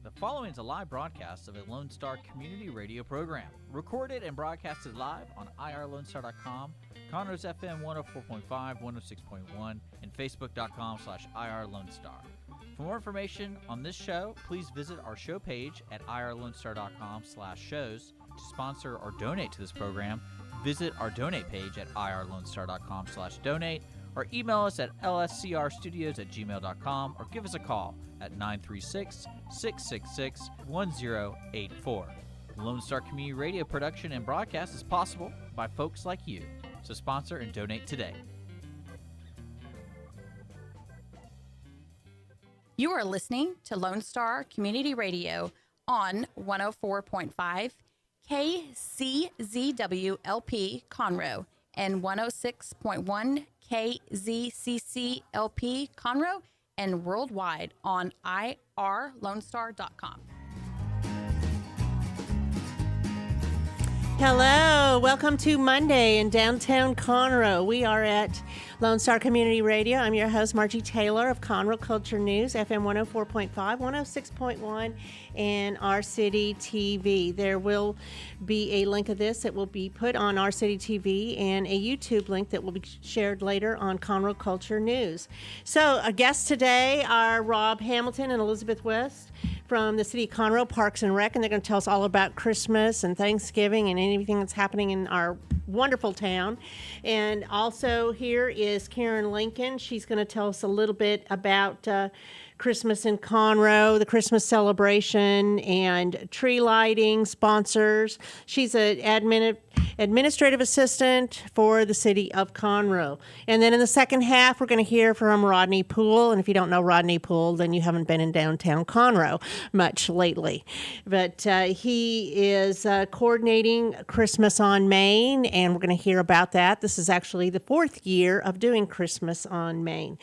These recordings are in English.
The following is a live broadcast of a Lone Star community radio program, recorded and broadcasted live on irlonestar.com, Conroe's FM 104.5, 106.1, and facebook.com/irlonestar. For more information on this show, please visit our show page at irlonestar.com/shows. To sponsor or donate to this program, visit our donate page at irlonestar.com/donate, or email us at lscrstudios@gmail.com, or give us a call at 936-666-1084. Lone Star Community Radio production and broadcast is possible by folks like you. So sponsor and donate today. You are listening to Lone Star Community Radio on 104.5 KCZWLP Conroe and 106.1 KZCCLP Conroe, and worldwide on irlonestar.com. Hello, welcome to Monday in downtown Conroe. We are at Lone Star Community Radio. I'm your host, Margie Taylor of Conroe Culture News, FM 104.5, 106.1, and Our City TV. There will be a link of this that will be put on Our City TV and a YouTube link that will be shared later on Conroe Culture News. So our guests today are Rob Hamilton and Elizabeth West from the City of Conroe Parks and Rec, and they're going to tell us all about Christmas and Thanksgiving and anything that's happening in our wonderful town. And also here is Karin Lincoln. She's going to tell us a little bit about Christmas in Conroe, the Christmas celebration, and tree lighting, sponsors. She's an administrative assistant for the City of Conroe. And then in the second half, we're going to hear from Rodney Poole. And if you don't know Rodney Poole, then you haven't been in downtown Conroe much lately. But he is coordinating Christmas on Main, and we're going to hear about that. This is actually the fourth year of doing Christmas on Main.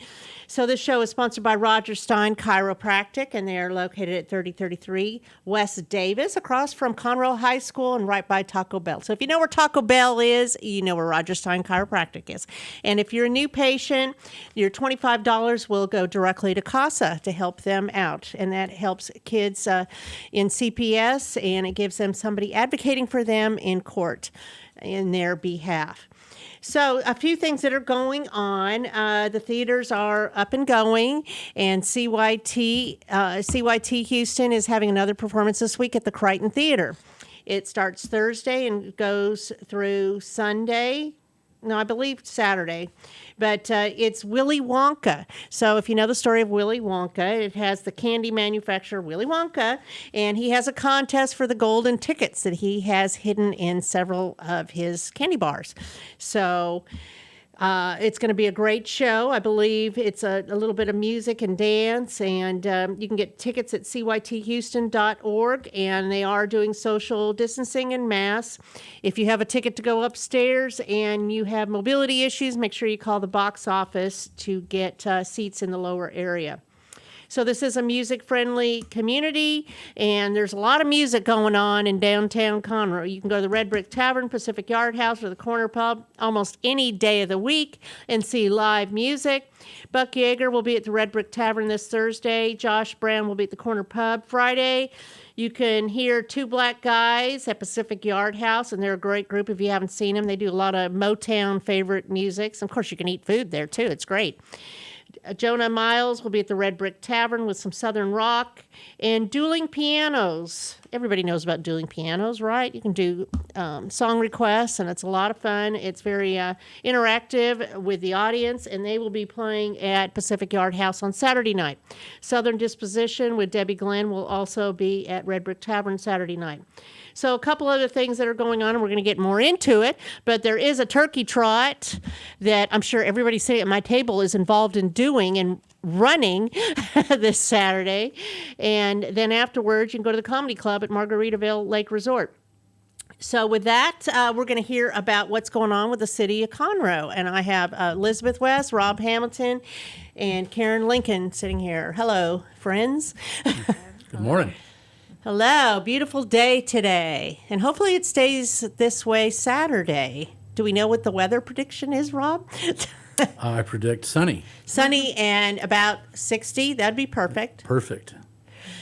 So this show is sponsored by Roger Stein Chiropractic, and they are located at 3033 West Davis, across from Conroe High School and right by Taco Bell. So if you know where Taco Bell is, you know where Roger Stein Chiropractic is. And if you're a new patient, your $25 will go directly to CASA to help them out. And that helps kids in CPS, and it gives them somebody advocating for them in court in their behalf. So a few things that are going on. The theaters are up and going, and CYT Houston is having another performance this week at the Crichton Theater. It starts Thursday and goes through Sunday. No, I believe Saturday. But it's Willy Wonka. So if you know the story of Willy Wonka, it has the candy manufacturer Willy Wonka, and he has a contest for the golden tickets that he has hidden in several of his candy bars. So it's going to be a great show. I believe it's a little bit of music and dance, and you can get tickets at cythouston.org, and they are doing social distancing and masks. If you have a ticket to go upstairs and you have mobility issues, make sure you call the box office to get seats in the lower area. So this is a music-friendly community, and there's a lot of music going on in downtown Conroe. You can go to the Red Brick Tavern, Pacific Yard House, or the Corner Pub almost any day of the week and see live music. Buck Yeager will be at the Red Brick Tavern this Thursday. Josh Brown will be at the Corner Pub Friday. You can hear Two Black Guys at Pacific Yard House, and they're a great group if you haven't seen them. They do a lot of Motown favorite music. Of course, you can eat food there, too. It's great. Jonah Miles will be at the Red Brick Tavern with some Southern rock and dueling pianos. Everybody knows about dueling pianos, right? You can do song requests, and it's a lot of fun. It's very interactive with the audience, and they will be playing at Pacific Yard House on Saturday night. Southern Disposition with Debbie Glenn will also be at Red Brick Tavern Saturday night. So a couple other things that are going on, and we're going to get more into it, but there is a turkey trot that I'm sure everybody sitting at my table is involved in doing and running this Saturday. And then afterwards, you can go to the Comedy Club at Margaritaville Lake Resort. So with that, we're going to hear about what's going on with the City of Conroe. And I have Elizabeth West, Rob Hamilton, and Karin Lincoln sitting here. Hello, friends. Good morning. Hello, beautiful day today, and hopefully it stays this way Saturday. Do we know what the weather prediction is, Rob? I predict sunny. Sunny and about 60, that'd be perfect. Perfect.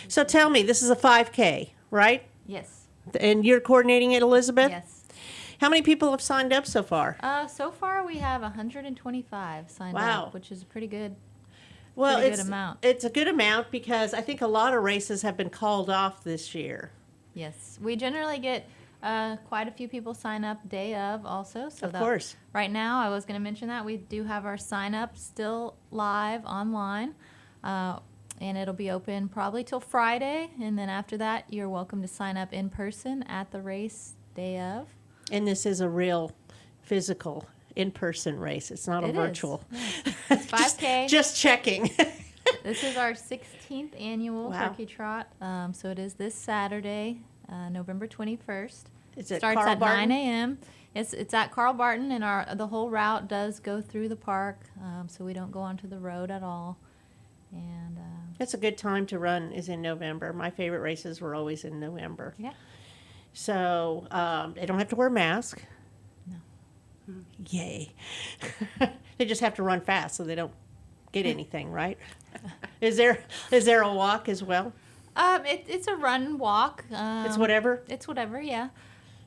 So tell me, this is a 5K, right? Yes. And you're coordinating it, Elizabeth? Yes. How many people have signed up so far? So far we have 125 signed Wow. up, which is a pretty good. Well, Pretty good amount. It's a good amount because I think a lot of races have been called off this year. Yes, we generally get quite a few people sign up day of also. So Of course. Right now, I was going to mention that we do have our sign up still live online, and it'll be open probably till Friday. And then after that, you're welcome to sign up in person at the race day of. And this is a real physical in-person race. It's not a It is, virtual. yeah. It's 5K. Just checking. This is our 16th annual Wow. turkey trot. So it is this Saturday, November 21st. Is it Starts Carl at Barton? 9 a.m. It's at Carl Barton, and the whole route does go through the park, so we don't go onto the road at all. And It's a good time to run is in November. My favorite races were always in November. yeah, So they don't have to wear a mask. No. Yay. They just have to run fast so they don't get anything, right? Is there a walk as well? it's a run walk. It's whatever. It's whatever. Yeah.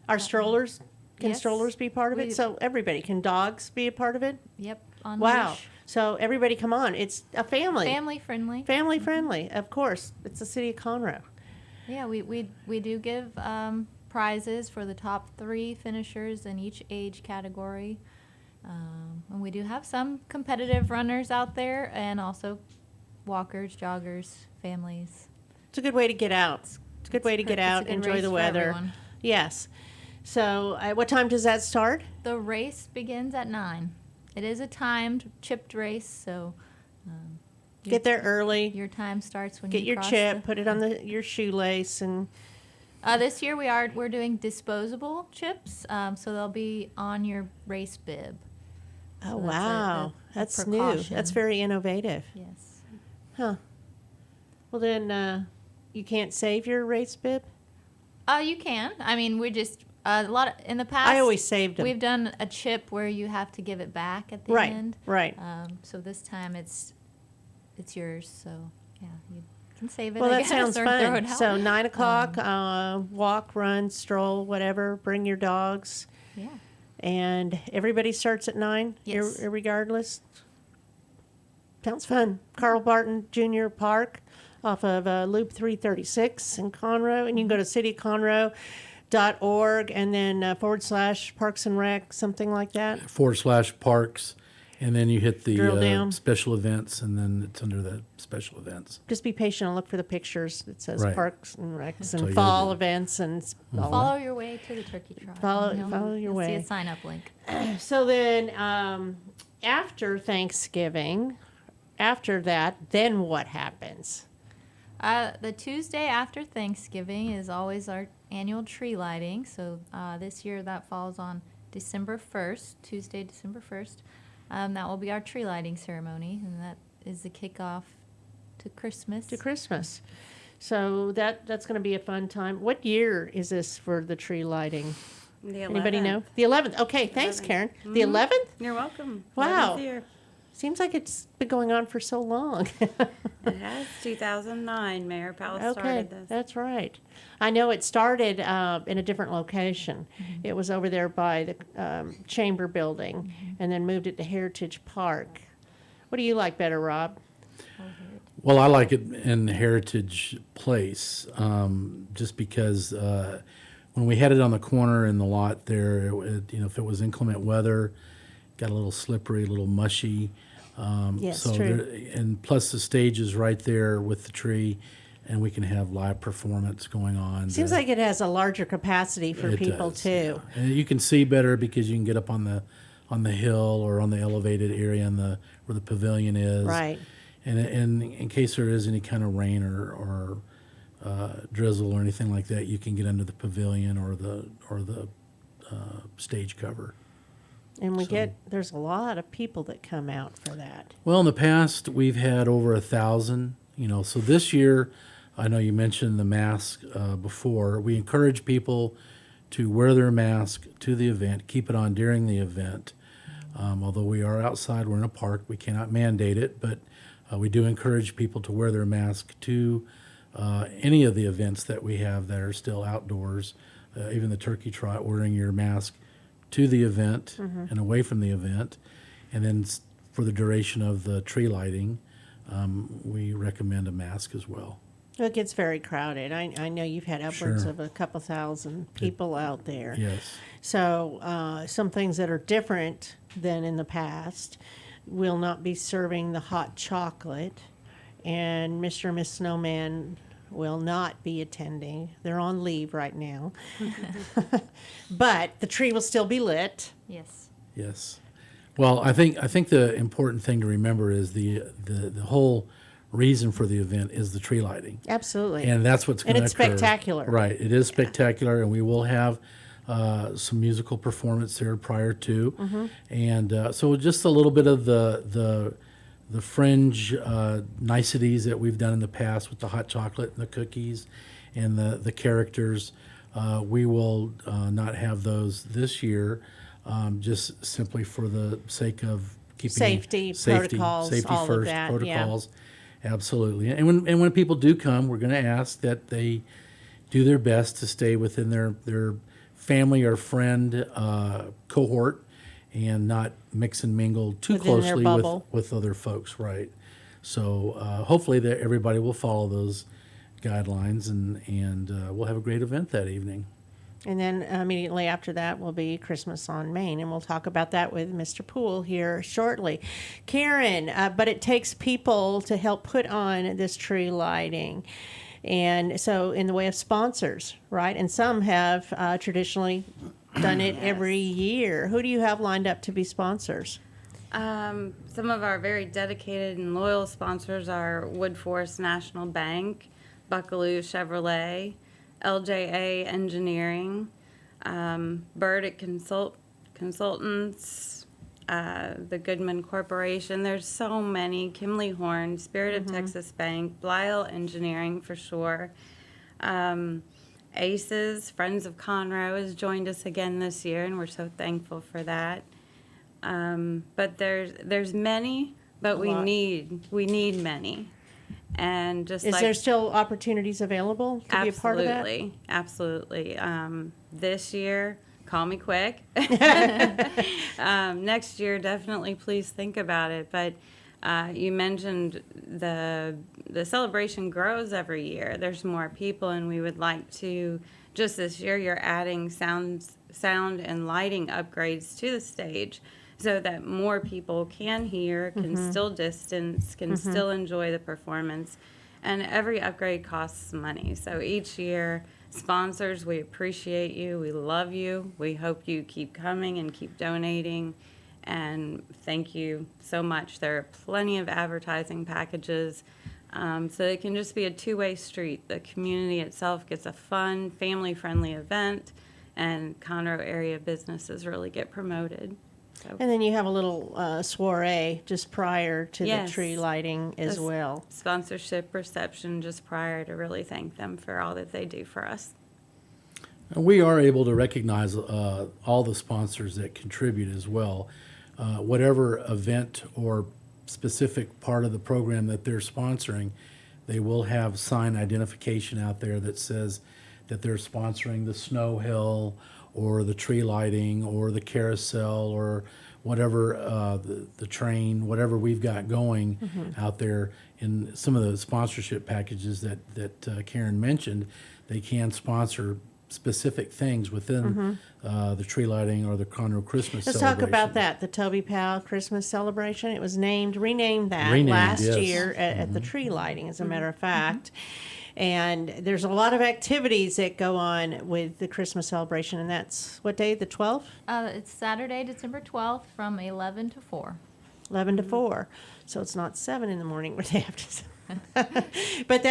Are strollers, can yes. strollers be part of it? We- So everybody, can dogs be a part of it? Yep. On Wow. leash. So everybody come on. It's a family. Family friendly. Family friendly, of course. It's the city of Conroe. Yeah, we do give prizes for the top 3 finishers in each age category. And we do have some competitive runners out there, and also walkers, joggers, families. It's a good way to get out. It's a good way to get It's a out, good enjoy race the for weather. everyone. Yes. So what time does that start? The race begins at 9. It is a timed, chipped race, so Get there early. your time starts when Get you your cross chip, the- put it on your shoelace, and This year we're doing disposable chips, so they'll be on your race bib. oh So wow, a that's new. precaution. That's very innovative. Yes. Huh. Well then, you can't save your race bib. You can. I mean, we just a lot in the past. I always saved them. We've done a chip where you have to give it back at the Right, end. right. So this time it's yours. So yeah, you can save it. Well, I that guess, sounds or throw fun. it out. So 9 o'clock, walk, run, stroll, whatever. Bring your dogs, Yeah. and everybody starts at 9. Yes. Regardless. Sounds fun. Carl Barton Jr. Park, off of Loop 336 in Conroe, and you can go to cityconroe.org and then / Parks and Rec, something like that. /parks, and then you hit Drill the down. special events, and then it's under the special events. Just be patient and look for the pictures. It says Right. Parks and Recs all and you fall gotta do. events and all Follow your way to the turkey trot. Follow- and follow your you'll way. See a sign up link. So then, after Thanksgiving, after that, then what happens? The Tuesday after Thanksgiving is always our annual tree lighting. So this year that falls on December 1st, Tuesday, December 1st. That will be our tree lighting ceremony, and that is the kickoff to Christmas. To Christmas. So that's going to be a fun time. What year is this for the tree lighting? The Anybody 11th. know? The 11th. Okay, thanks, 11th. Karen. The 11th? You're welcome. Wow. 11th year. Seems like it's been going on for so long. It has. 2009. Mayor Powell Okay, started this. that's right. I know it started in a different location. Mm-hmm. It was over there by the Chamber Building, and then moved it to Heritage Park. What do you like better, Rob? Well, I like it in Heritage Place, just because when we had it on the corner in the lot there, if it was inclement weather, got a little slippery, a little mushy. Yes, so true. And plus the stage is right there with the tree, and we can have live performance going on. Seems like it has a larger capacity for It people does, too. yeah. And you can see better because you can get up on the hill or on the elevated area where the pavilion is. Right. And in case there is any kind of rain or drizzle or anything like that, you can get under the pavilion or the stage cover. And there's a lot of people that come out for that. Well, in the past, we've had over 1,000, so this year, I know you mentioned the mask before. We encourage people to wear their mask to the event, keep it on during the event. Although we are outside, we're in a park, we cannot mandate it, but we do encourage people to wear their mask to any of the events that we have that are still outdoors, even the turkey trot, wearing your mask to the event and away from the event. And then for the duration of the tree lighting, we recommend a mask as well. It gets very crowded. I know you've had upwards Sure. of a couple thousand people out there. Yes. So some things that are different than in the past, will not be serving the hot chocolate, and Mr. and Miss Snowman will not be attending. They're on leave right now. But the tree will still be lit. Yes. Yes. Well, I think the important thing to remember is the whole reason for the event is the tree lighting. Absolutely. And that's what's going to occur. And it's spectacular. Right. It is spectacular, and we will have some musical performance there prior to. And so just a little bit of the fringe niceties that we've done in the past with the hot chocolate and the cookies and the characters. We will not have those this year, just simply for the sake of keeping Safety, protocols, safety all of first, that, yeah. protocols. Absolutely. And when people do come, we're going to ask that they do their best to stay within their family or friend cohort and not mix and mingle too Within their closely bubble. with other folks, right? So hopefully that everybody will follow those guidelines, and we'll have a great event that evening. And then immediately after that will be Christmas on Main, and we'll talk about that with Mr. Poole here shortly. Karin, but it takes people to help put on this tree lighting. And so in the way of sponsors, right? And some have traditionally done it every year. Who do you have lined up to be sponsors? Some of our very dedicated and loyal sponsors are Woodforest National Bank, Buckaloo Chevrolet, LJA Engineering, Burdick Consultants, the Goodman Corporation. There's so many. Kimley Horn, Spirit of Texas Bank, Blyle Engineering for sure. ACES, Friends of Conroe, has joined us again this year, and we're so thankful for that. But there's many, but we lot. need many. And just Is like there still opportunities available to be a part of that? Absolutely. This year, call me quick. Next year, definitely please think about it. But you mentioned the celebration grows every year. There's more people, and we would like to, just this year, you're adding sound and lighting upgrades to the stage so that more people can hear, can still distance, can still enjoy the performance. And every upgrade costs money. So each year, sponsors, we appreciate you. We love you. We hope you keep coming and keep donating. And thank you so much. There are plenty of advertising packages. So it can just be a two-way street. The community itself gets a fun, family-friendly event, and Conroe area businesses really get promoted. So And then you have a little soiree just prior to the Yes. tree lighting as This well. sponsorship reception just prior to really thank them for all that they do for us. And we are able to recognize all the sponsors that contribute as well. Whatever event or specific part of the program that they're sponsoring, they will have sign identification out there that says that they're sponsoring the snow hill or the tree lighting or the carousel or whatever, the train, whatever we've got going out there. In some of the sponsorship packages that Karin mentioned, they can sponsor specific things within the tree lighting or the Conroe Christmas Let's celebration. talk about that, the Toby Powell Christmas celebration. It was renamed that Renamed, last yes. year at the tree lighting, as a matter of fact. And there's a lot of activities that go on with the Christmas celebration, and that's what day, the 12th? It's Saturday, December 12th from 11 to 4. 11 to 4. So it's not 7 in the morning where they have to. But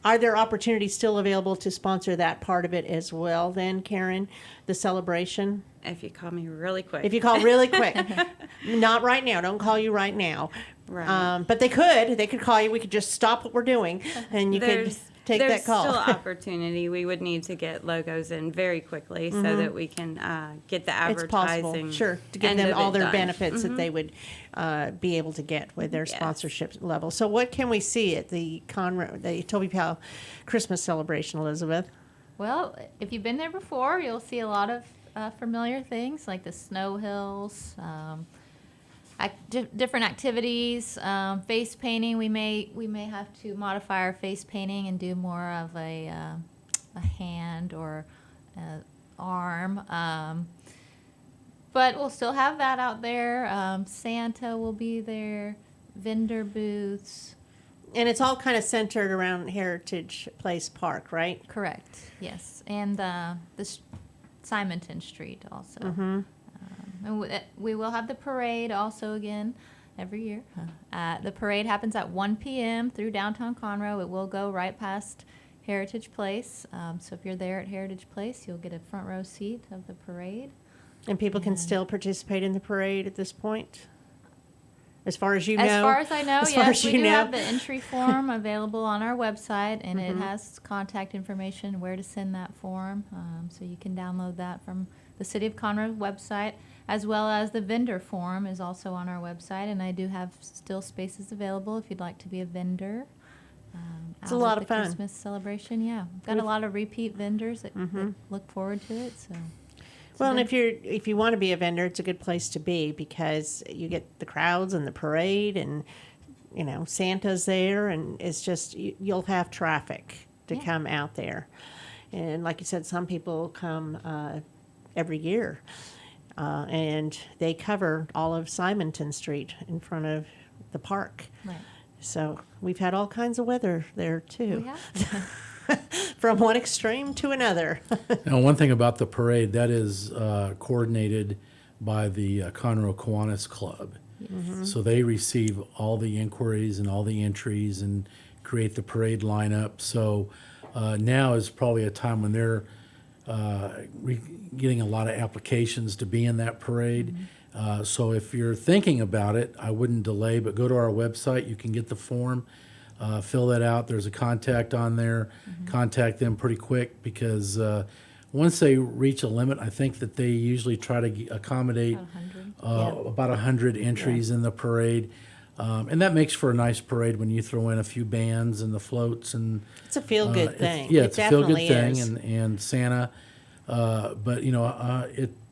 are there opportunities still available to sponsor that part of it as well then, Karin, the celebration? If you call me really quick. If you call really quick. Not right now. Don't call you right now. Right. But they could call you. We could just stop what we're doing and you could. take There's that call. still opportunity. We would need to get logos in very quickly so that we can get the It's possible, advertising. sure, to give end them of all it their done. benefits that they would be able to get with their Yes. sponsorship level. So what can we see at the Conroe, the Toby Powell Christmas celebration, Elizabeth? Well, if you've been there before, you'll see a lot of familiar things like the snow hills, different activities, face painting. We may have to modify our face painting and do more of a hand or arm. But we'll still have that out there. Santa will be there, vendor booths. And it's all kind of centered around Heritage Place Park, right? Correct. Yes, and Simonton Street also. And we will have the parade also again every year. The parade happens at 1 p.m. through downtown Conroe. It will go right past Heritage Place. So if you're there at Heritage Place, you'll get a front row seat of the parade. And people can still participate in the parade at this point? As far as you know? As far as I know, As far yes. as We you do know? have the entry form available on our website, and it has contact information where to send that form. So you can download that from the City of Conroe website, as well as the vendor form is also on our website. And I do have still spaces available if you'd like to be a vendor. It's a lot of fun. Christmas celebration, yeah. Got a lot of repeat vendors that look forward to it. So. Well, and if you want to be a vendor, it's a good place to be because you get the crowds and the parade, and Santa's there, and it's just you'll have traffic to come out there. And like you said, some people come every year, and they cover all of Simonton Street in front of the park. Right. So we've had all kinds of weather there too. We have. From one extreme to another. Now, one thing about the parade, that is coordinated by the Conroe Kiwanis Club. So they receive all the inquiries and all the entries and create the parade lineup. So now is probably a time when they're getting a lot of applications to be in that parade. So if you're thinking about it, I wouldn't delay, but go to our website. You can get the form. Fill that out. There's a contact on there. Contact them pretty quick because once they reach a limit, I think that they usually try to accommodate about 100 entries in the parade. And that makes for a nice parade when you throw in a few bands and the floats. And It's a feel-good thing. Yeah, it's a feel-good definitely thing. is. And Santa, but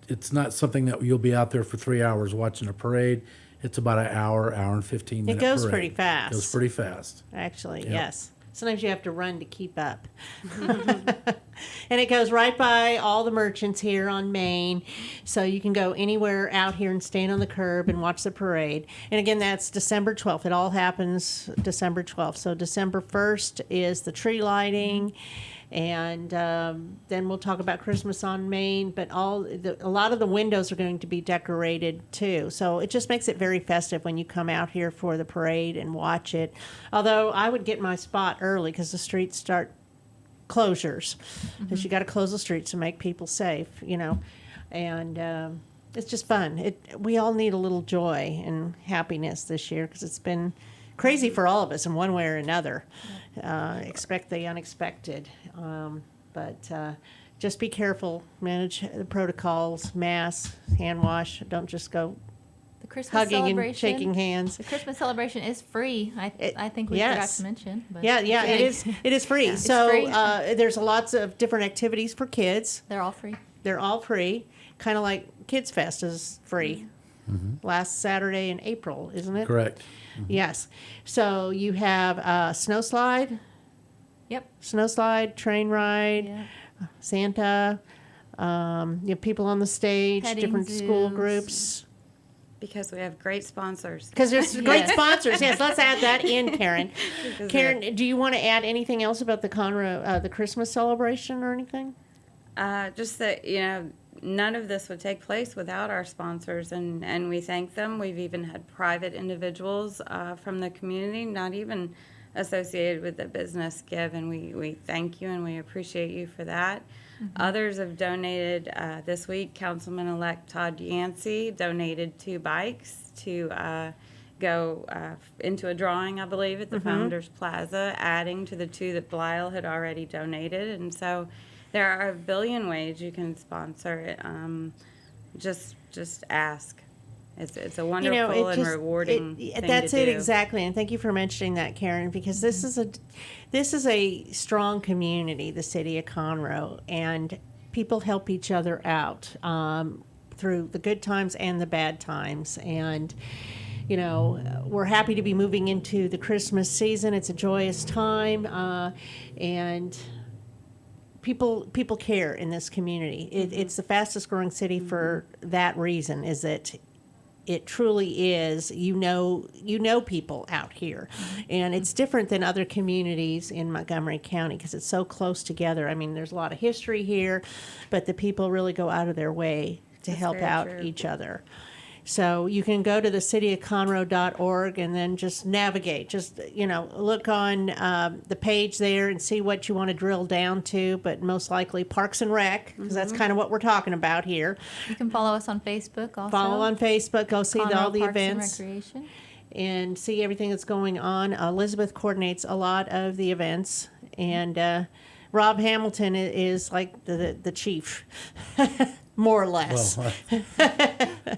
it's not something that you'll be out there for 3 hours watching a parade. It's about an hour and 15 minutes. It goes pretty fast. It goes pretty fast. Actually, Yep. yes. Sometimes you have to run to keep up. And it goes right by all the merchants here on Main. So you can go anywhere out here and stand on the curb and watch the parade. And again, that's December 12th. It all happens December 12th. So December 1st is the tree lighting. And then we'll talk about Christmas on Main, but a lot of the windows are going to be decorated too. So it just makes it very festive when you come out here for the parade and watch it. Although I would get my spot early because the streets start closures, because you got to close the streets to make people safe, and it's just fun. We all need a little joy and happiness this year because it's been crazy for all of us in one way or another. Expect the unexpected. But just be careful, manage the protocols, masks, hand wash. Don't just go The Christmas hugging and celebration. shaking hands. The Christmas celebration is free. I think we yes. forgot to mention. But Yeah, it is. It is free. It's So free. There's lots of different activities for kids. They're all free. They're all free, kind of like Kids Fest is free. Last Saturday in April, isn't it? Correct. Yes. So you have snow slide, train ride, Yeah. Santa. You have people on the stage, Petting different school zoos. groups. Because we have great sponsors. Because there's great sponsors. Yes, let's add that in, Karen. Because Karen, do you want to add anything else about the Conroe, the Christmas celebration or anything? Just that, none of this would take place without our sponsors, and we thank them. We've even had private individuals from the community, not even associated with the business, give, and we thank you and we appreciate you for that. Others have donated this week. Councilman-elect Todd Yancey donated 2 bikes to go into a drawing, I believe, at the Founders Plaza, adding to the 2 that Blyle had already donated. And so there are a billion ways you can sponsor it. Just ask. It's a wonderful and rewarding thing that's to it do. exactly, and thank you for mentioning that, Karin, because this is a strong community, the city of Conroe, and people help each other out through the good times and the bad times. And we're happy to be moving into the Christmas season. It's a joyous time, and people care in this community. It's the fastest growing city for that reason, is that it truly is, people out here. And it's different than other communities in Montgomery County because it's so close together. I mean, there's a lot of history here, but the people really go out of their way to help very out true. each other. So you can go to thecityofconroe.org and then just navigate. Just, look on the page there and see what you want to drill down to, but most likely Parks and Rec, because that's kind of what we're talking about here. You can follow us on Facebook also. Follow on Facebook, go see all Conroe the Parks events and Recreation. and see everything that's going on. Elizabeth coordinates a lot of the events, and Rob Hamilton is like the chief, more or less. Well,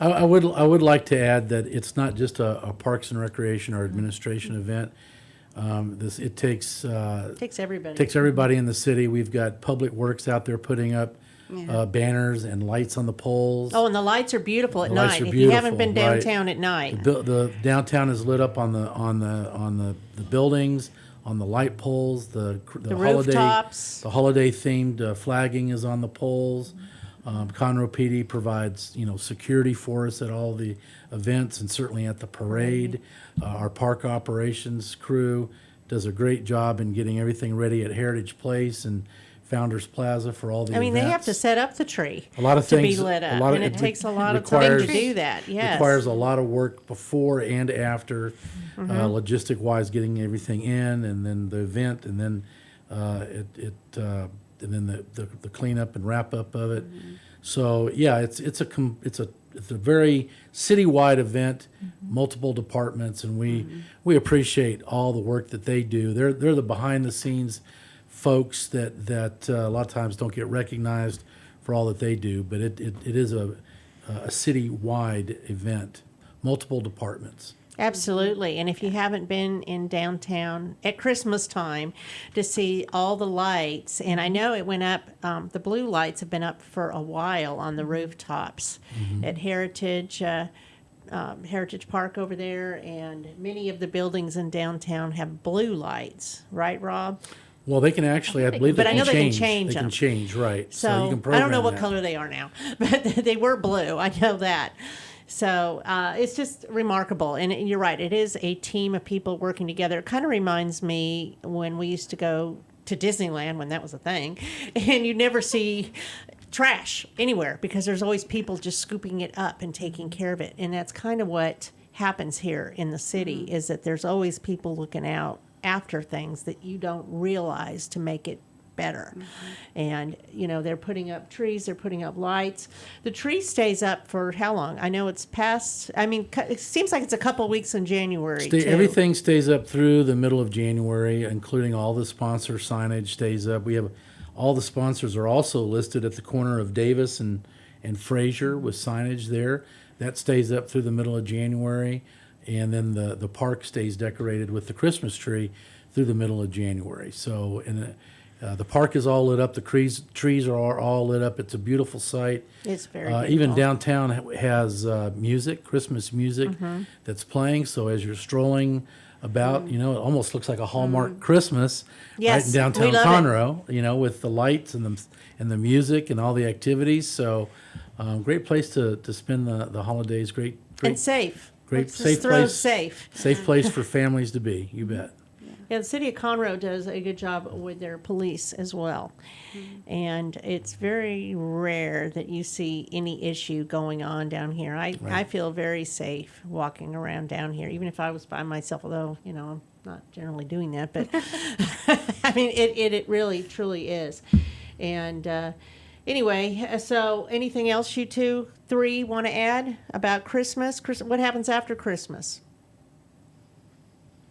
I would like to add that it's not just a Parks and Recreation or administration event. It takes everybody in the city. We've got Public Works out there putting up banners and lights on the poles. Oh, and the lights are beautiful at The lights night. are If you haven't been beautiful, right. downtown at night, The downtown is lit up on the buildings, on the light poles. The rooftops. The holiday themed flagging is on the poles. Conroe PD provides security for us at all the events and certainly at the parade. Our park operations crew does a great job in getting everything ready at Heritage Place and Founders Plaza for all the events. they have to set up the tree A lot of to things be lit up, a lot and of, it takes a lot of time to requires- do that. Yes. Requires a lot of work before and after, logistic wise, getting everything in, and then the event, and then and then the cleanup and wrap up of it. So yeah, it's a very citywide event, multiple departments, and we appreciate all the work that they do. They're the behind the scenes folks that a lot of times don't get recognized for all that they do, but it is a citywide event, multiple departments. Absolutely. And if you haven't been in downtown at Christmas time to see all the lights, and I know it went up, the blue lights have been up for a while on the rooftops at Heritage Park over there, and many of the buildings in downtown have blue lights, right, Rob? Well, they can actually, I believe, But I know they can change. change They can them. change, right? So, you can I program don't know what that. color they are now, but they were blue. I know that. So it's just remarkable. And you're right. It is a team of people working together. It kind of reminds me when we used to go to Disneyland when that was a thing, and you never see trash anywhere because there's always people just scooping it up and taking care of it. And that's kind of what happens here in the city is that there's always people looking out after things that you don't realize to make it better. And they're putting up trees, they're putting up lights. The tree stays up for how long? I know it's past, it seems like it's a couple of weeks in January too. Everything stays up through the middle of January, including all the sponsor signage stays up. We have all the sponsors are also listed at the corner of Davis and Fraser with signage there. That stays up through the middle of January. And then the park stays decorated with the Christmas tree through the middle of January. So, the park is all lit up. The trees are all lit up. It's a beautiful sight. It's very beautiful. Even downtown has music, Christmas music that's playing. So as you're strolling about, it almost looks like a Hallmark Christmas Yes, right in downtown we love it. Conroe. With the lights and the music and all the activities. So great place to spend the holidays. Great and safe. Great Let's safe just throw place. safe. Safe place for families to be. You bet. Yeah, the city of Conroe does a good job with their police as well. And it's very rare that you see any issue going on down here. I feel very safe walking around down here, even if I was by myself, although, I'm not generally doing that. But, it really, truly is. And anyway, so anything else you 3 want to add about Christmas? What happens after Christmas?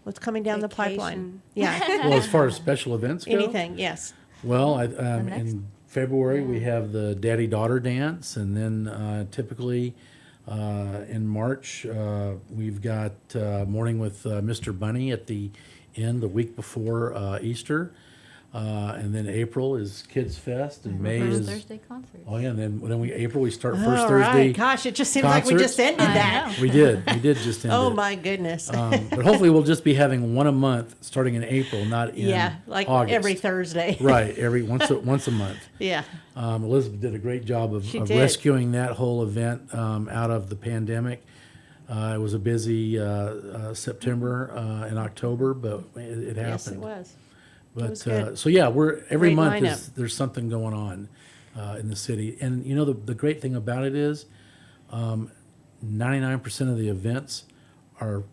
What's coming down the pipeline? Vacation. Yeah, Well, as far as special events go, anything, yes. well, next- in February we have the daddy-daughter dance, and then typically in March we've got Morning with Mr. Bunny at the end the week before Easter, and then April is Kids Fest, and May First is Thursday concert. oh yeah, and then April we start First All Thursday. right. Gosh, it just seems like we concerts. just ended I that. know. We did just end Oh it. my goodness. But hopefully we'll just be having one a month starting in April, not in Yeah, like August. every Thursday. Right, every once a month. Yeah. Elizabeth did a great job of She did. rescuing that whole event out of the pandemic. It was a busy September and October, but it happened. Yes, it was. But was good. so yeah, we're every Great month lineup. there's something going on in the city, and you know the great thing about it is, 99% of the events are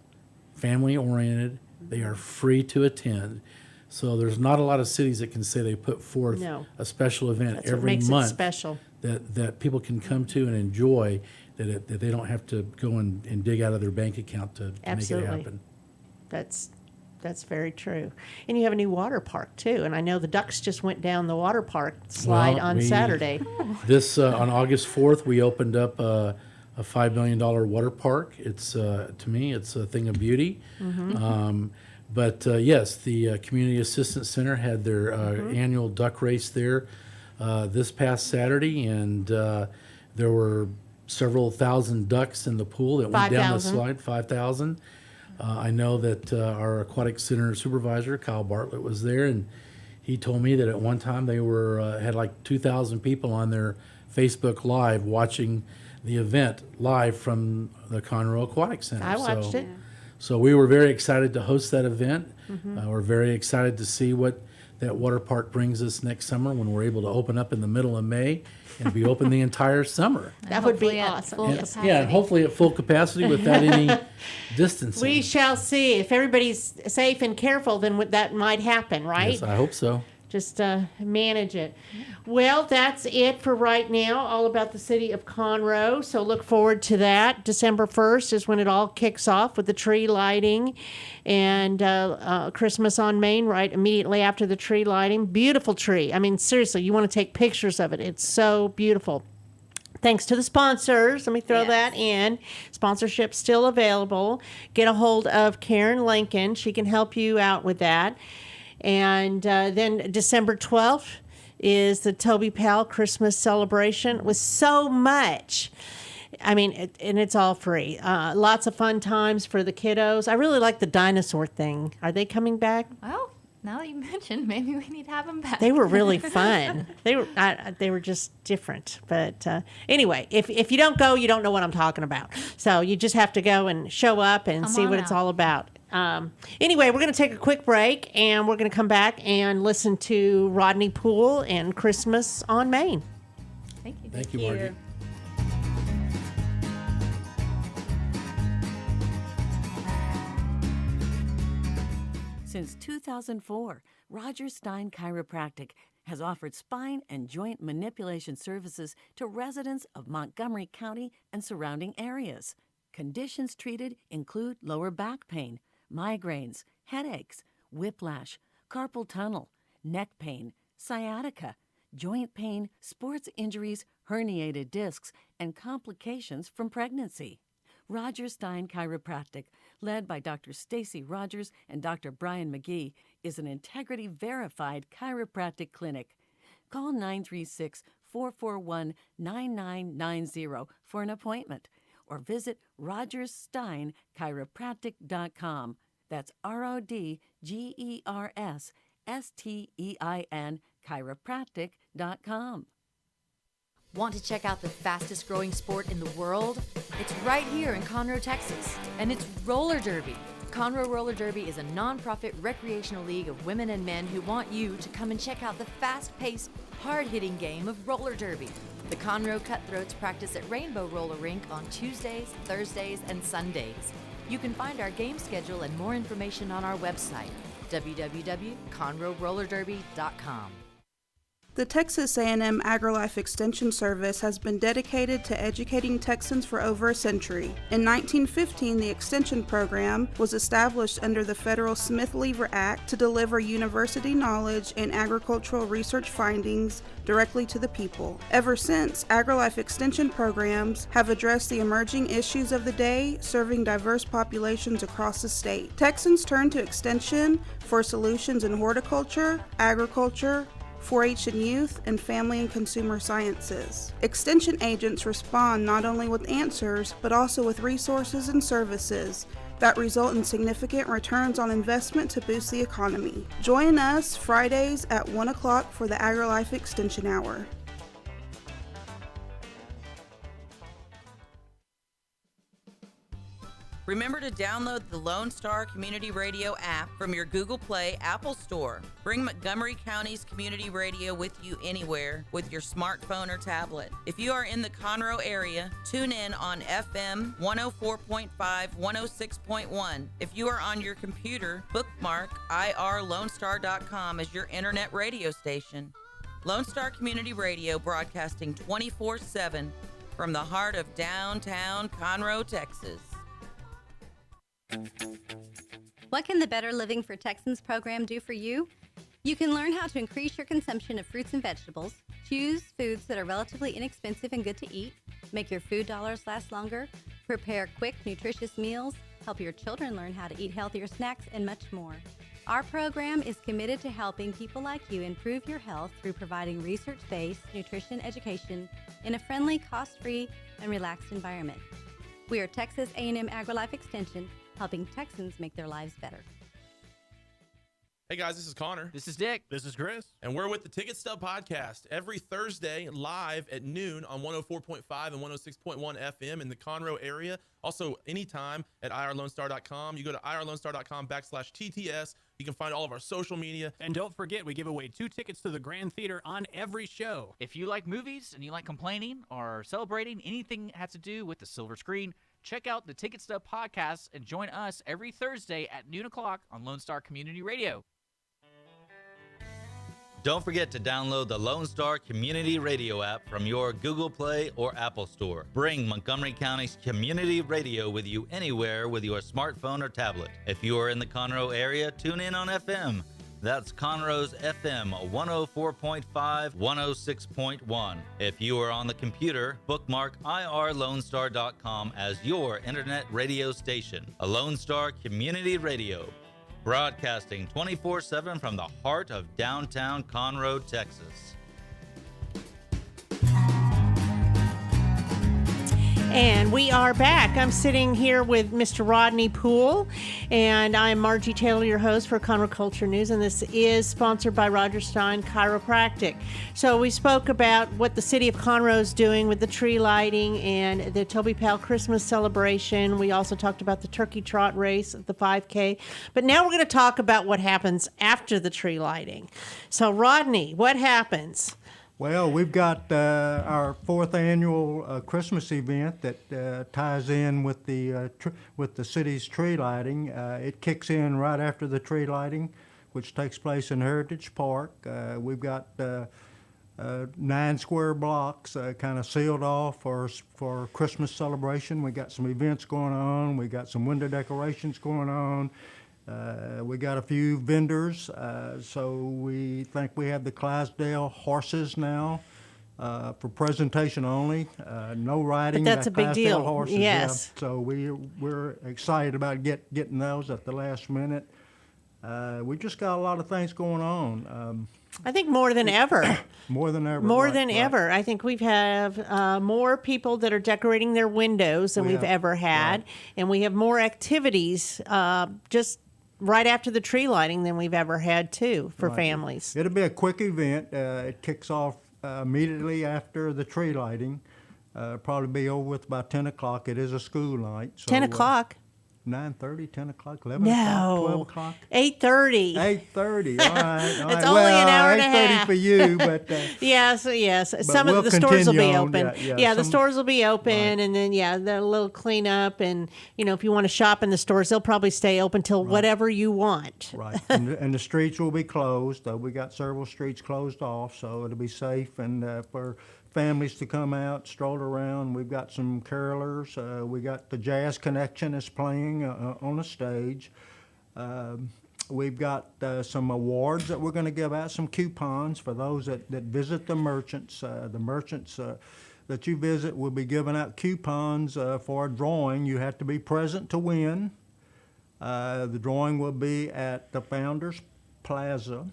family oriented. They are free to attend. So there's not a lot of cities that can say they put forth No. a special event That's what every makes it month special. that people can come to and enjoy. That they don't have to go and dig out of their bank account to make Absolutely. it happen. That's very true. And you have a new water park too. And I know the Ducks just went down the water park slide Well, on Saturday. This on August 4th, we opened up a $5 million water park. It's to me, it's a thing of beauty. But yes, the Community Assistance Center had their annual duck race there this past Saturday, and there were several thousand ducks in the pool that went down the 5,000. slide. 5,000. I know that our aquatic center supervisor Kyle Bartlett was there, and he told me that at one time they were had like 2,000 people on their Facebook Live watching the event live from the Conroe Aquatic Center. I watched so, it. So we were very excited to host that event. Mm-hmm. We're very excited to see what that water park brings us next summer when we're able to open up in the middle of May and be open the entire summer. That would be Hopefully at awesome. full Yes. capacity. Yeah, and hopefully at full capacity without any distancing. We shall see. If everybody's safe and careful, then that might happen, right? Yes, I hope so. Just manage it. Well, that's it for right now, all about the city of Conroe. So look forward to that. December 1st is when it all kicks off with the tree lighting and Christmas on Main right immediately after the tree lighting. Beautiful tree. I mean, seriously, you want to take pictures of it. It's so beautiful. Thanks to the sponsors. Let me throw that in. Sponsorship still available. Get a hold of Karin Lincoln. She can help you out with that. And then December 12th is the Toby Powell Christmas celebration with so much. I mean, and it's all free. Lots of fun times for the kiddos. I really like the dinosaur thing. Are they coming back? Well, now that you mentioned, maybe we need to have them back. They were really fun. They were just different. But anyway, if you don't go, you don't know what I'm talking about. So you just have to go and show up and Come see on what it's out. all about. Anyway, we're going to take a quick break, and we're going to come back and listen to Rodney Poole and Christmas on Main. Thank you. Thank you, Margie. Since 2004, Roger Stein Chiropractic has offered spine and joint manipulation services to residents of Montgomery County and surrounding areas. Conditions treated include lower back pain, migraines, headaches, whiplash, carpal tunnel, neck pain, sciatica, joint pain, sports injuries, herniated discs, and complications from pregnancy. Roger Stein Chiropractic, led by Dr. Stacy Rogers and Dr. Brian McGee, is an integrity-verified chiropractic clinic. Call 936-441-9990 for an appointment or visit rogerssteinchiropractic.com. That's RODGERSSTEIN chiropractic.com. Want to check out the fastest growing sport in the world? It's right here in Conroe, Texas, and it's roller derby. Conroe Roller Derby is a nonprofit recreational league of women and men who want you to come and check out the fast-paced, hard-hitting game of roller derby. The Conroe Cutthroats practice at Rainbow Roller Rink on Tuesdays, Thursdays, and Sundays. You can find our game schedule and more information on our website, www.conroerollerderby.com. The Texas A&M AgriLife Extension Service has been dedicated to educating Texans for over a century. In 1915, the Extension Program was established under the federal Smith-Lever Act to deliver university knowledge and agricultural research findings directly to the people. Ever since, AgriLife Extension programs have addressed the emerging issues of the day, serving diverse populations across the state. Texans turn to Extension for solutions in horticulture, agriculture, 4-H and youth, and family and consumer sciences. Extension agents respond not only with answers, but also with resources and services that result in significant returns on investment to boost the economy. Join us Fridays at 1 o'clock for the AgriLife Extension Hour. Remember to download the Lone Star Community Radio app from your Google Play Apple Store. Bring Montgomery County's community radio with you anywhere with your smartphone or tablet. If you are in the Conroe area, tune in on FM 104.5, 106.1. If you are on your computer, bookmark irlonestar.com as your internet radio station. Lone Star Community Radio, broadcasting 24/7 from the heart of downtown Conroe, Texas. What can the Better Living for Texans program do for you? You can learn how to increase your consumption of fruits and vegetables, choose foods that are relatively inexpensive and good to eat, make your food dollars last longer, prepare quick, nutritious meals, help your children learn how to eat healthier snacks, and much more. Our program is committed to helping people like you improve your health through providing research-based nutrition education in a friendly, cost-free, and relaxed environment. We are Texas A&M AgriLife Extension, helping Texans make their lives better. Hey guys, this is Connor. This is Dick. This is Chris. And we're with the Ticket Stub Podcast every Thursday live at noon on 104.5 and 106.1 FM in the Conroe area. Also, anytime at irlonestar.com. You go to irlonestar.com/TTS. You can find all of our social media. And don't forget, we give away 2 tickets to the Grand Theater on every show. If you like movies and you like complaining or celebrating anything that has to do with the silver screen, check out the Ticket Stub Podcast and join us every Thursday at noon o'clock on Lone Star Community Radio. Don't forget to download the Lone Star Community Radio app from your Google Play or Apple Store. Bring Montgomery County's community radio with you anywhere with your smartphone or tablet. If you are in the Conroe area, tune in on FM. That's Conroe's FM 104.5, 106.1. If you are on the computer, bookmark irlonestar.com as your internet radio station. A Lone Star Community Radio, broadcasting 24/7 from the heart of downtown Conroe, Texas. And we are back. I'm sitting here with Mr. Rodney Poole, and I'm Margie Taylor, your host for Conroe Culture News, and this is sponsored by Roger Stein Chiropractic. So we spoke about what the city of Conroe is doing with the tree lighting and the Toby Powell Christmas celebration. We also talked about the turkey trot race, the 5K. But now we're going to talk about what happens after the tree lighting. So Rodney, what happens? Well, we've got our 4th annual Christmas event that ties in with the city's tree lighting. It kicks in right after the tree lighting, which takes place in Heritage Park. We've got 9 square blocks kind of sealed off for Christmas celebration. We got some events going on. We got some window decorations going on. We got a few vendors, so we think we have the Clydesdale horses now for presentation only. No riding. But that's a big Clydesdale deal. Horses, Yes. yeah. So we're excited about getting those at the last minute. We just got a lot of things going on. I think more than ever. More than ever. More right, than right. ever. I think we've have more people that are decorating their windows than we've ever had. Right. And we have more activities just right after the tree lighting than we've ever had, too, for Right. families. It'll be a quick event. It kicks off immediately after the tree lighting. Probably be over with by 10 o'clock. It is a school night. So, 10 o'clock? 9:30, 10 o'clock, 11 o'clock, 12 No, o'clock? 8:30. 8:30. All right. All It's right. only well, an hour and a 8:30 half for you, but yes. Some we'll of the stores will be continue on. open. Yeah, The some- stores will be open, and then the little cleanup, and if you want to shop in the stores, they'll probably stay open till whatever you want. Right, and the streets will be closed. We got several streets closed off, so it'll be safe and for families to come out, stroll around. We've got some carolers. We got the Jazz Connection is playing on the stage. We've got some awards that we're going to give out, some coupons for those that visit the merchants. The merchants that you visit will be giving out coupons for a drawing. You have to be present to win. The drawing will be at the Founders Plaza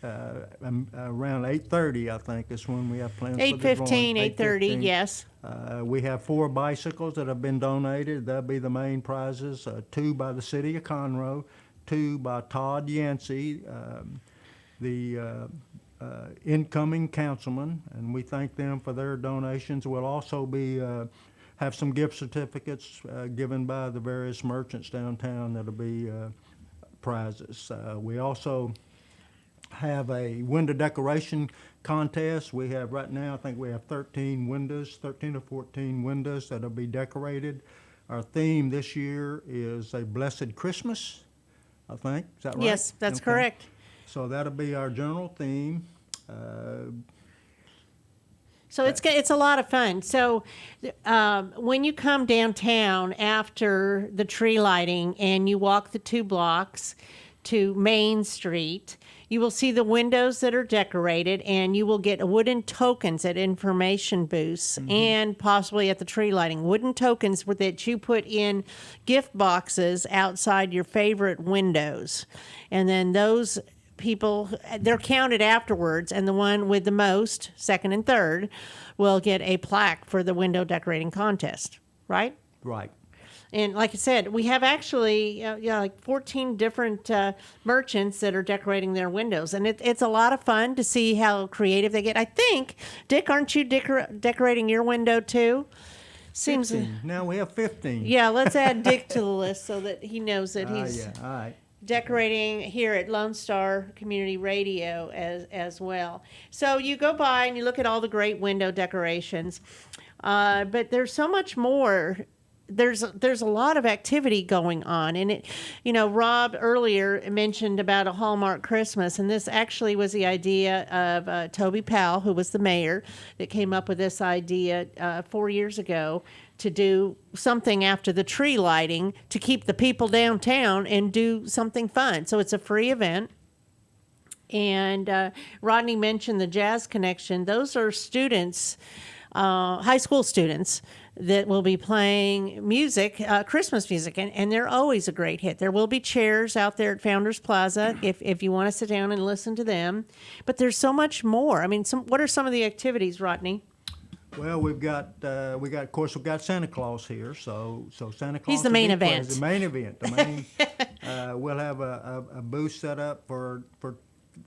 around 8:30, I think, is when we have plans for the drawing. 8:15, 8:30, yes. We have 4 bicycles that have been donated. They'll be the main prizes, 2 by the city of Conroe, 2 by Todd Yancey, the incoming councilman, and we thank them for their donations. We'll also be have some gift certificates given by the various merchants downtown that'll be prizes. We also have a window decoration contest. We have right now, I think we have 13 or 14 windows that'll be decorated. Our theme this year is a blessed Christmas, I think. Is that right? Yes, that's correct. So that'll be our general theme. So it's a lot of fun. So when you come downtown after the tree lighting and you walk the 2 blocks to Main Street, you will see the windows that are decorated, and you will get wooden tokens at information booths and possibly at the tree lighting. Wooden tokens that you put in gift boxes outside your favorite windows. And then those people, they're counted afterwards, and the one with the most, second and third, will get a plaque for the window decorating contest, right? Right. And like I said, we have actually like 14 different merchants that are decorating their windows. And it's a lot of fun to see how creative they get. I think, Dick, aren't you decorating your window too? Seems 15. Now we have 15. Yeah, let's add Dick to the list so that he knows that he's all right. decorating here at Lone Star Community Radio as well. So you go by and you look at all the great window decorations, but there's so much more. There's a lot of activity going on, and Rob earlier mentioned about a Hallmark Christmas, and this actually was the idea of Toby Powell, who was the mayor, that came up with this idea 4 years ago to do something after the tree lighting to keep the people downtown and do something fun. So it's a free event. And Rodney mentioned the Jazz Connection. Those are students, high school students, that will be playing music, Christmas music, and they're always a great hit. There will be chairs out there at Founders Plaza if you want to sit down and listen to them. But there's so much more. I mean, what are some of the activities, Rodney? Well, we've got Santa Claus here, so Santa Claus. He's the main event. The main event. The main. We'll have a booth set up for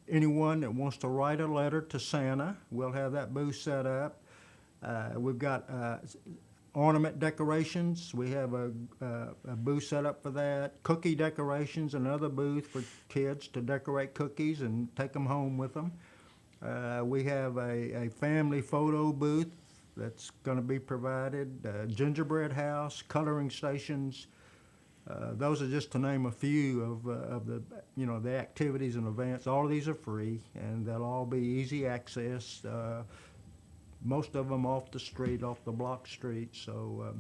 anyone that wants to write a letter to Santa. We'll have that booth set up. We've got ornament decorations. We have a booth set up for that. Cookie decorations, another booth for kids to decorate cookies and take them home with them. We have a family photo booth that's going to be provided. Gingerbread house, coloring stations. Those are just to name a few of the activities and events. All of these are free, and they'll all be easy access. Most of them off the street, off the block street. So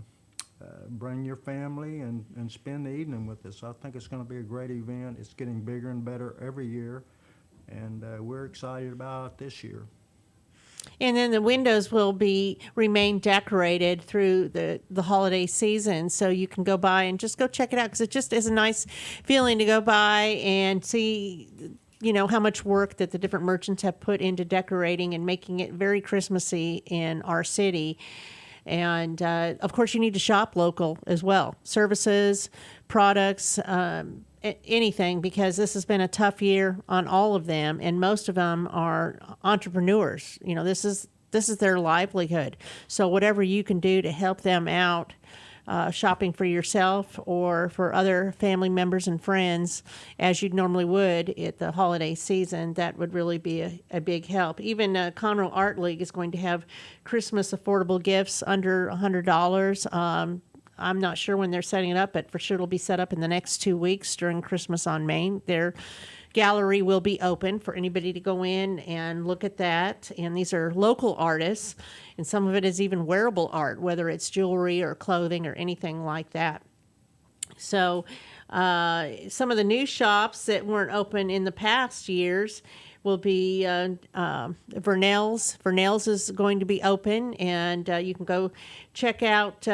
bring your family and spend the evening with us. I think it's going to be a great event. It's getting bigger and better every year, and we're excited about it this year. And then the windows will remain decorated through the holiday season, so you can go by and just go check it out, because it just is a nice feeling to go by and see how much work that the different merchants have put into decorating and making it very Christmassy in our city. And of course, you need to shop local as well. Services, products, anything, because this has been a tough year on all of them, and most of them are entrepreneurs. This is their livelihood. So whatever you can do to help them out shopping for yourself or for other family members and friends as you normally would at the holiday season, that would really be a big help. Even Conroe Art League is going to have Christmas affordable gifts under $100. I'm not sure when they're setting it up, but for sure it'll be set up in the next 2 weeks during Christmas on Main. Their gallery will be open for anybody to go in and look at that. And these are local artists, and some of it is even wearable art, whether it's jewelry or clothing or anything like that. So some of the new shops that weren't open in the past years will be Vernell's. Vernell's is going to be open, and you can go check out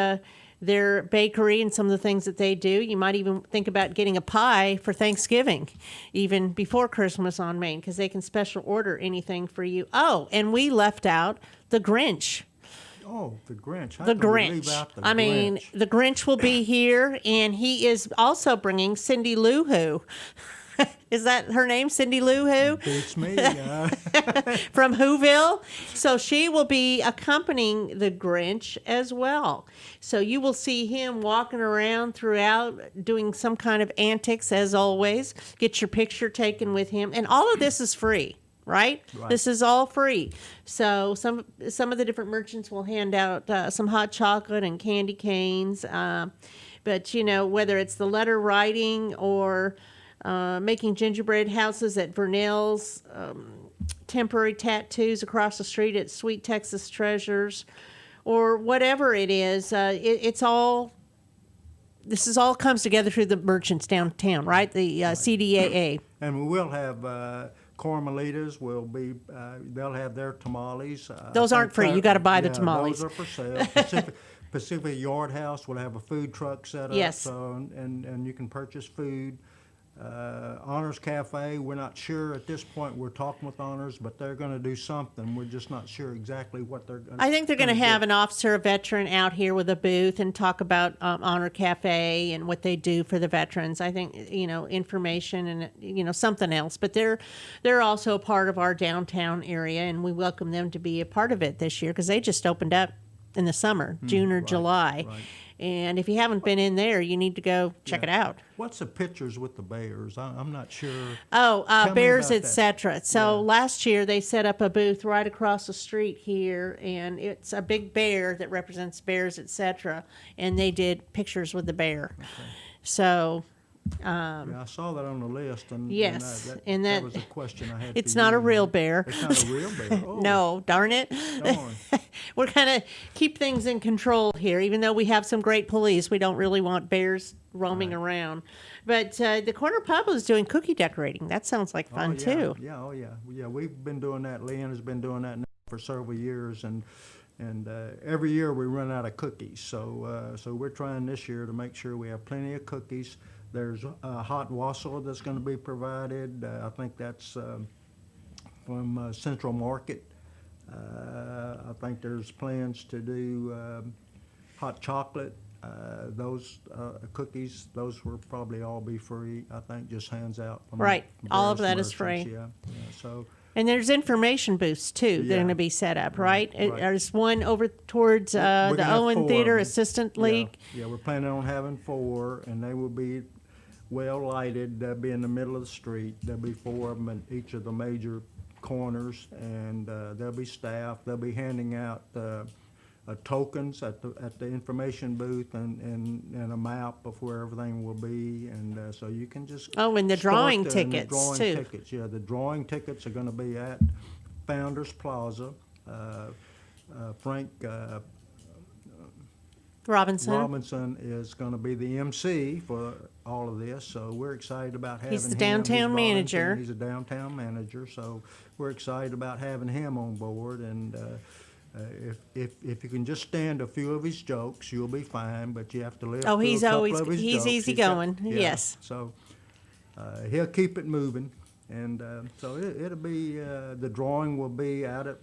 their bakery and some of the things that they do. You might even think about getting a pie for Thanksgiving, even before Christmas on Main, because they can special order anything for you. Oh, and we left out the Grinch. Oh, the Grinch. How The could we leave Grinch. out the I mean, Grinch? the Grinch will be here, and he is also bringing Cindy Lou Who. Is that her name, Cindy Lou Who? Beats me. From Whoville. So she will be accompanying the Grinch as well. So you will see him walking around throughout doing some kind of antics as always. Get your picture taken with him. And all of this is free, right? This is all free. So some of the different merchants will hand out some hot chocolate and candy canes. But, you know, whether it's the letter writing or making gingerbread houses at Vernell's, temporary tattoos across the street at Sweet Texas Treasures, or whatever it is, it's all, this is all comes together through the merchants downtown, right? The CDAA. And we will have Carmelitas will be, they'll have their tamales. Those aren't free. You got to buy the tamales. Those are for sale. Pacific Yard House will have a food truck set up. Yes. So, and you can purchase food. Honors Cafe, we're not sure at this point. We're talking with Honors, but they're going to do something. We're just not sure exactly what they're going to do. I think they're going to have an officer, a veteran out here with a booth and talk about Honor Cafe and what they do for the veterans. I think, you know, information and, you know, something else. But they're also a part of our downtown area, and we welcome them to be a part of it this year because they just opened up in the summer, June or July. Right. And if you haven't been in there, you need to go check it out. What's the pictures with the bears? I'm not sure. Oh, Tell me bears, about that. etc. So last year they set up a booth right across the street here, and it's a big bear that represents bears, etc. And they did pictures with the bear. Okay. So. Yeah, I saw that on the list, and yes, and that was a question I had. It's not a real bear. It's not a real bear. Oh. No, darn it. Darn. We're going to keep things in control here, even though we have some great police. We don't really want bears roaming around. But the corner pub is doing cookie decorating. That sounds like fun too. Yeah, yeah. We've been doing that. Leanne has been doing that now for several years, and every year we run out of cookies. So we're trying this year to make sure we have plenty of cookies. There's a hot wassail that's going to be provided. I think that's from Central Market. I think there's plans to do hot chocolate. Those cookies, those will probably all be free. I think just hands out. From Right. All of various that is merchants. free. Yeah. So. And there's information booths too. They're going to be set up, right? There's one over towards the Owen Theater Assistant League. Yeah, we're planning on having 4, and they will be well lighted. They'll be in the middle of the street. There'll be 4 of them in each of the major corners, and there'll be staff. They'll be handing out tokens at the information booth and a map of where everything will be, and so you can just and the drawing tickets too. Tickets, yeah, the drawing tickets are going to be at Founders Plaza. Frank Robinson is going to be the MC for all of this, so we're excited about having him. He's the downtown manager. He's a downtown manager, so we're excited about having him on board. And if you can just stand a few of his jokes, you'll be fine. But you have to live. He's always he's easygoing. Yes. So he'll keep it moving, and so it'll be the drawing will be out at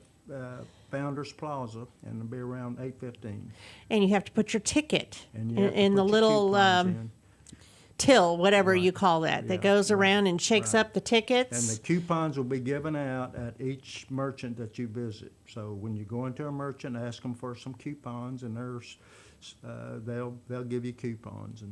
Founders Plaza, and it'll be around 8:15. And you have to put your ticket in the little till, whatever you call that, that goes around and shakes up the tickets. And the coupons will be given out at each merchant that you visit. So when you go into a merchant, ask them for some coupons, and there's they'll give you coupons,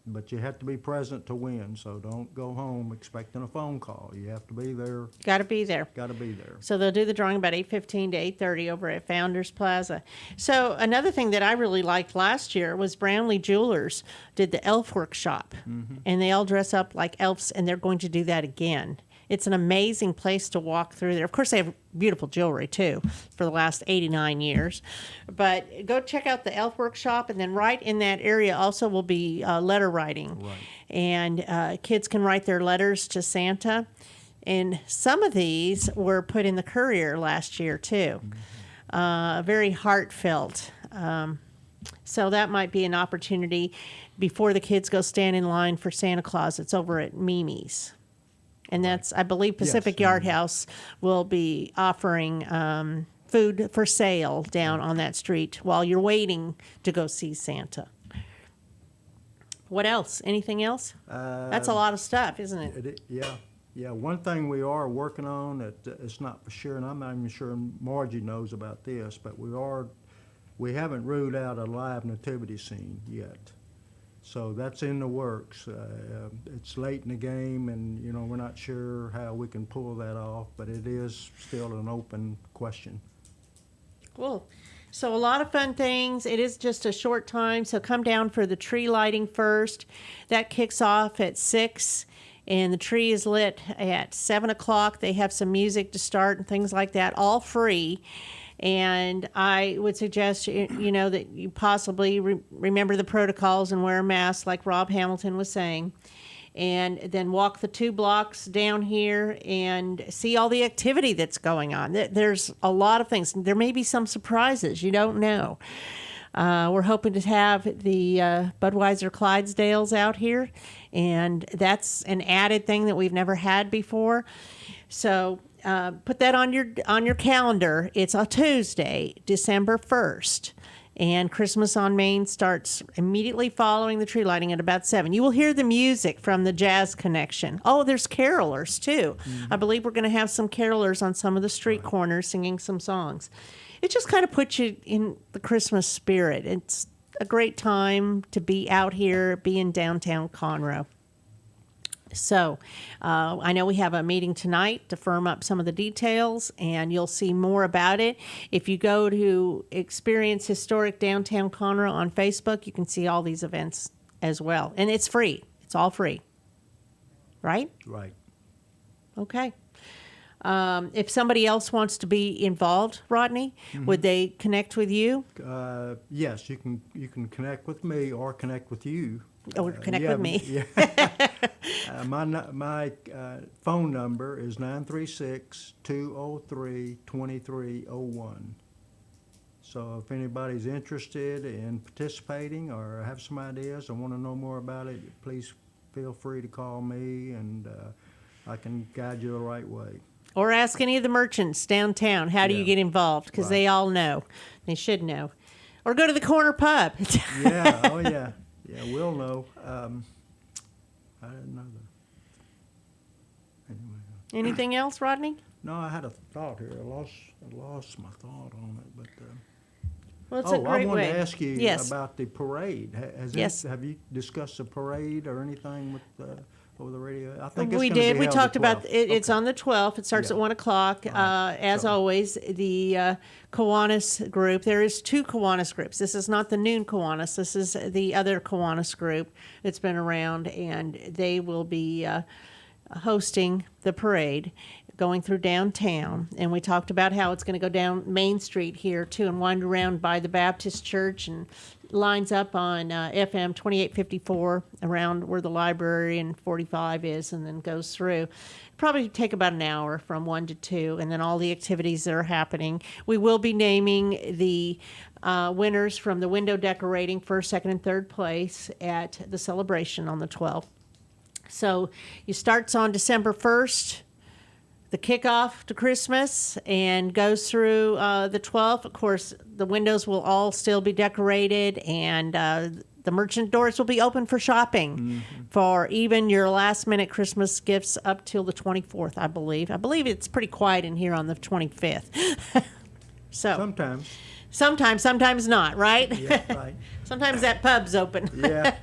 but you have to be present to win. So don't go home expecting a phone call. You have to be there. Got to be there. Got to be there. So they'll do the drawing about 8:15 to 8:30 over at Founders Plaza. So another thing that I really liked last year was Brownlee Jewelers did the elf workshop, and they all dress up like elves, and they're going to do that again. It's an amazing place to walk through there. Of course, they have beautiful jewelry, too, for the last 89 years. But go check out the elf workshop, and then right in that area also will be letter writing. Right. And kids can write their letters to Santa. And some of these were put in the Courier last year, too. Very heartfelt. So that might be an opportunity before the kids go stand in line for Santa Claus. It's over at Mimi's. And that's, I believe, Pacific Yard House will be offering food for sale down on that street while you're waiting to go see Santa. What else? Anything else? That's a lot of stuff, isn't it? Yeah. One thing we are working on that it's not for sure, and I'm not even sure Margie knows about this, but we haven't ruled out a live nativity scene yet. So that's in the works. It's late in the game, and we're not sure how we can pull that off, but it is still an open question. Cool. So a lot of fun things. It is just a short time, so come down for the tree lighting first. That kicks off at 6, and the tree is lit at 7 o'clock. They have some music to start and things like that, all free. And I would suggest, that you possibly remember the protocols and wear a mask, like Rob Hamilton was saying. And then walk the 2 blocks down here and see all the activity that's going on. There's a lot of things. There may be some surprises. You don't know. We're hoping to have the Budweiser Clydesdales out here. And that's an added thing that we've never had before. So put that on your calendar. It's a Tuesday, December 1st, and Christmas on Main starts immediately following the tree lighting at about 7. You will hear the music from the Jazz Connection. Oh, there's carolers too. I believe we're going to have some carolers on some of the street corners singing some songs. It just kind of puts you in the Christmas spirit. It's a great time to be out here, be in downtown Conroe. So I know we have a meeting tonight to firm up some of the details, and you'll see more about it. If you go to Experience Historic Downtown Conroe on Facebook, you can see all these events as well. And it's free. It's all free. Right? Right. Okay. If somebody else wants to be involved, Rodney, would they connect with you? Yes, you can connect with me or connect with you. Or connect with me. Yeah. My phone number is 936-203-2301. So if anybody's interested in participating or have some ideas or want to know more about it, please feel free to call me, and I can guide you the right way. Or ask any of the merchants downtown, how do you get involved? Because they all know. They should know. Or go to the corner pub. Yeah, oh yeah. Yeah, we'll know. I didn't know that. Anyway. Anything else, Rodney? No, I had a thought here. I lost my thought on it, but. Well, it's a great I wanted way. to ask you about the parade. Have you discussed the parade or anything with over the radio? I think we did. We talked about it. It's on the 12th. It starts at 1 o'clock. As always, the Kiwanis group. There is 2 Kiwanis groups. This is not the Noon Kiwanis. This is the other Kiwanis group that's been around, and they will be hosting the parade going through downtown. And we talked about how it's going to go down Main Street here too and wind around by the Baptist Church and lines up on FM 2854 around where the library and 45 is, and then goes through. Probably take about an hour from 1 to 2, and then all the activities that are happening. We will be naming the winners from the window decorating, first, second, and third place at the celebration on the 12th. So it starts on December 1st, the kickoff to Christmas, and goes through the 12th. Of course, the windows will all still be decorated, and the merchant doors will be open for shopping for even your last-minute Christmas gifts up till the 24th, I believe. I believe it's pretty quiet in here on the 25th. So sometimes. Sometimes not, right? Yeah, right. Sometimes that pub's open. Yeah.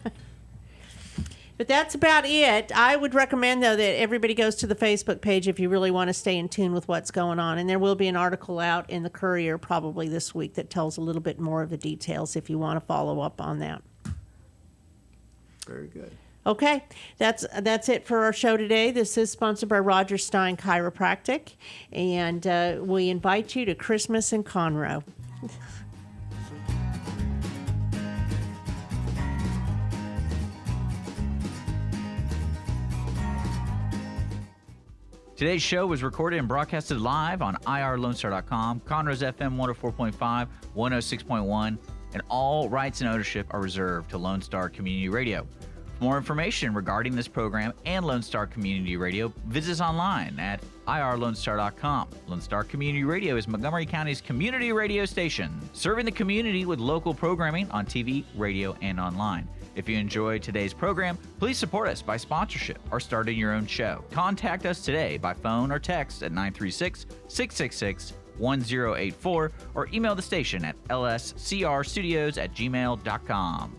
But that's about it. I would recommend, though, that everybody goes to the Facebook page if you really want to stay in tune with what's going on. And there will be an article out in the Courier probably this week that tells a little bit more of the details if you want to follow up on that. Very good. Okay, that's it for our show today. This is sponsored by Roger Stein Chiropractic, and we invite you to Christmas in Conroe. Today's show was recorded and broadcasted live on irlonestar.com, Conroe's FM 104.5, 106.1, and all rights and ownership are reserved to Lone Star Community Radio. For more information regarding this program and Lone Star Community Radio, visit us online at irlonestar.com. Lone Star Community Radio is Montgomery County's community radio station, serving the community with local programming on TV, radio, and online. If you enjoyed today's program, please support us by sponsorship or starting your own show. Contact us today by phone or text at 936-666-1084 or email the station at lscrstudios@gmail.com.